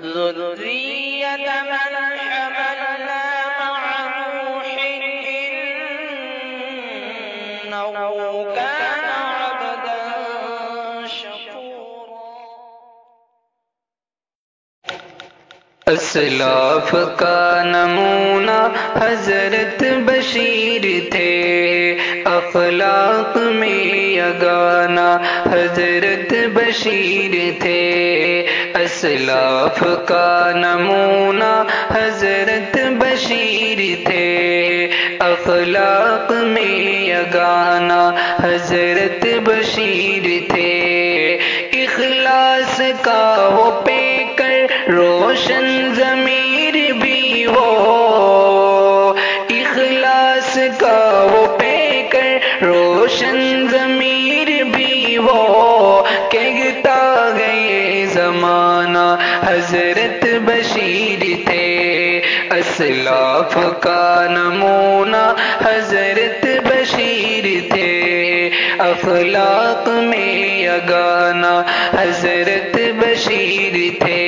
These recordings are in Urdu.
ذرية من حملنا مع نوح إنه كان عبدا شكورا۔ اسلاف کا نمونہ حضرت بشیر تھے، اخلاق میں یگانہ حضرت بشیر تھے۔ اسلاف کا نمونہ حضرت بشیر تھے، اخلاق میں یگانہ حضرت بشیر تھے۔ اخلاص کا وہ پیکر روشن ضمیر بھی ہو، اخلاص کا وہ پیکر روشن ضمیر بھی ہو، کہتا گئے زمانہ حضرت بشیر تھے۔ اسلاف کا نمونہ حضرت بشیر تھے، اخلاق میں یگانہ حضرت بشیر تھے۔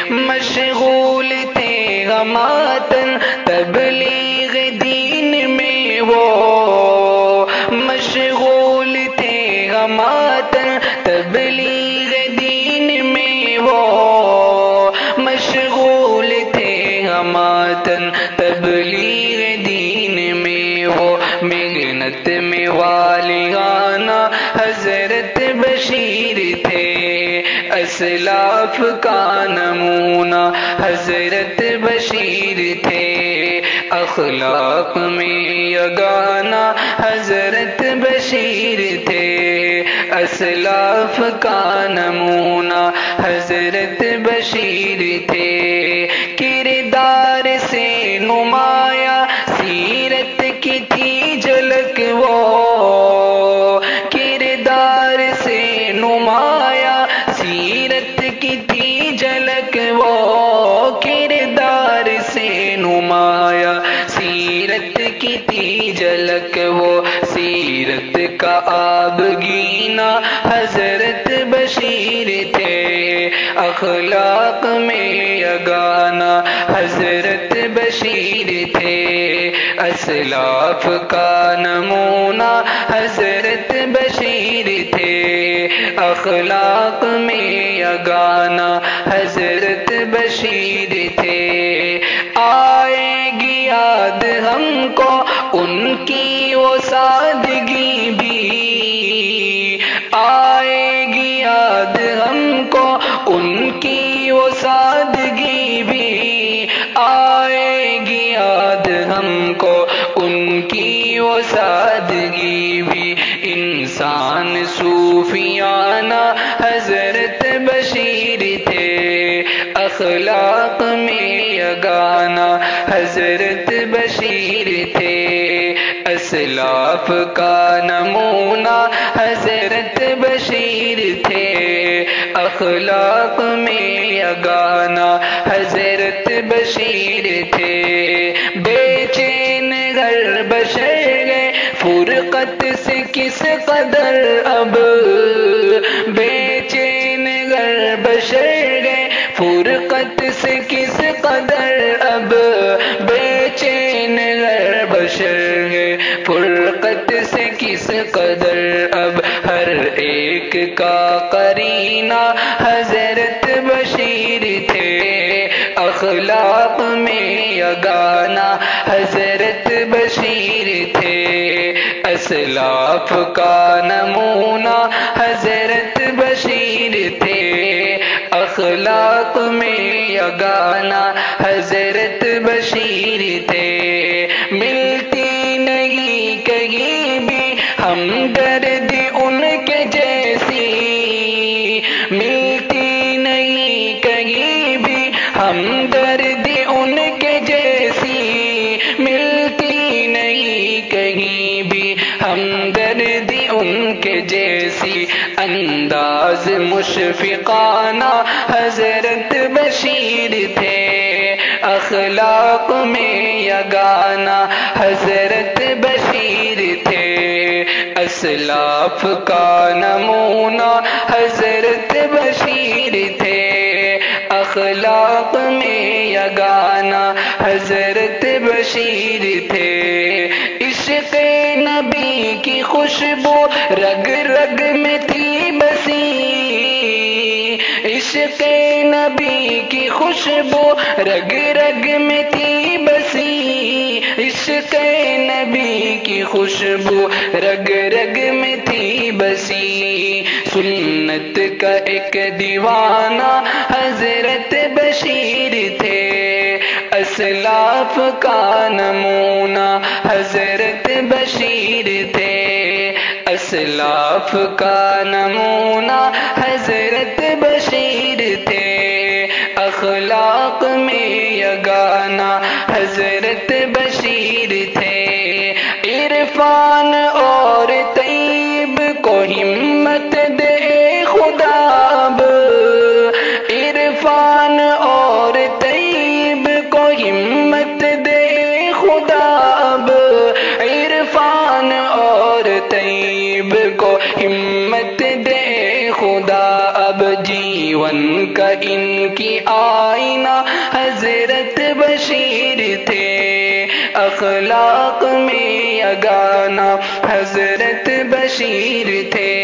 مشغول تھے غماتن تبلیغ دین میں وہ، مشغول تھے غماتن تبلیغ دین میں وہ، مشغول تھے غماتن تبلیغ دین میں وہ۔ محنت میں والغانہ حضرت بشیر تھے، اسلاف کا نمونہ حضرت بشیر تھے۔ اخلاق میں یگانہ حضرت بشیر تھے، اسلاف کا نمونہ حضرت بشیر تھے۔ کردار سے نمایاں سیرت کی تھی جھلک وہ، کردار سے نمایاں سیرت کی تھی جھلک وہ، کردار سے نمایاں سیرت کی تھی جھلک وہ۔ سیرت کا آبگینہ حضرت بشیر تھے، اخلاق میں یگانہ حضرت بشیر تھے۔ اسلاف کا نمونہ حضرت بشیر تھے، اخلاق میں یگانہ حضرت بشیر تھے۔ آئے گی یاد ہم کو ان کی وہ سادگی بھی، آئے گی یاد ہم کو ان کی وہ سادگی بھی، آئے گی یاد ہم کو ان کی وہ سادگی بھی۔ انسان صوفیانہ حضرت بشیر تھے، اخلاق میں یگانہ حضرت بشیر تھے۔ اسلاف کا نمونہ حضرت بشیر تھے، اخلاق میں یگانہ حضرت بشیر تھے۔ بے چین گر بشر گئے فرقت سے کس قدر اب، بے چین گر بشر گئے فرقت سے کس قدر اب، بے چین گر بشر گئے فرقت سے کس قدر اب۔ ہر ایک کا قرینہ حضرت بشیر تھے، اخلاق میں یگانہ حضرت بشیر تھے۔ اسلاف کا نمونہ حضرت بشیر تھے، اخلاق میں یگانہ حضرت بشیر تھے۔ ملتی نہیں کہیں بھی ہمدرد ان کے جیسی، ملتی نہیں کہیں بھی ہمدرد ان کے جیسی، ملتی نہیں کہیں بھی ہمدرد ان کے جیسی۔ انداز مشفقانہ حضرت بشیر تھے، اخلاق میں یگانہ حضرت بشیر تھے۔ اسلاف کا نمونہ حضرت بشیر تھے، اخلاق میں یگانہ حضرت بشیر تھے، عشق نبی کی خوشبو رگ رگ میں تھی بسی، عشق نبی کی خوشبو رگ رگ میں تھی بسی، عشق نبی کی خوشبو رگ رگ میں تھی بسی، سنت کا ایک دیوانہ حضرت بشیر تھے، اسلاف کا نمونہ حضرت بشیر تھے، اسلاف کا نمونہ حضرت بشیر تھے، اخلاق میں یگانہ حضرت بشیر تھے، عرفان اور طیب کو ہمت دے خدا اب، عرفان اور طیب کو ہمت دے خدا اب، عرفان اور طیب کو ہمت دے خدا اب، جیون کا ان کی آئینہ حضرت بشیر تھے، اخلاق میں یگانہ حضرت بشیر تھے،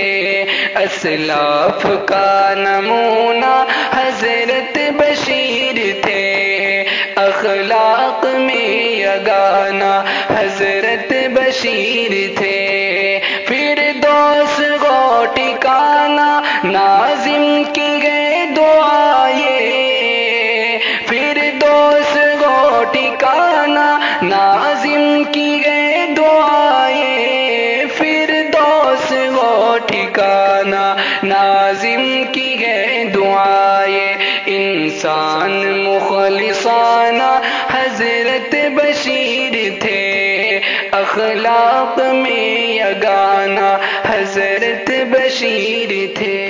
اسلاف کا نمونہ حضرت بشیر تھے، اخلاق میں یگانہ حضرت بشیر تھے، فردوس کو ٹھکانہ ناظم کی گئے دعائیں، فردوس کو ٹھکانہ ناظم کی گئے دعائیں، فردوس کو ٹھکانہ ناظم کی گئے دعائیں، انسان مخلصانہ حضرت بشیر تھے، اخلاق میں یگانہ حضرت بشیر تھے۔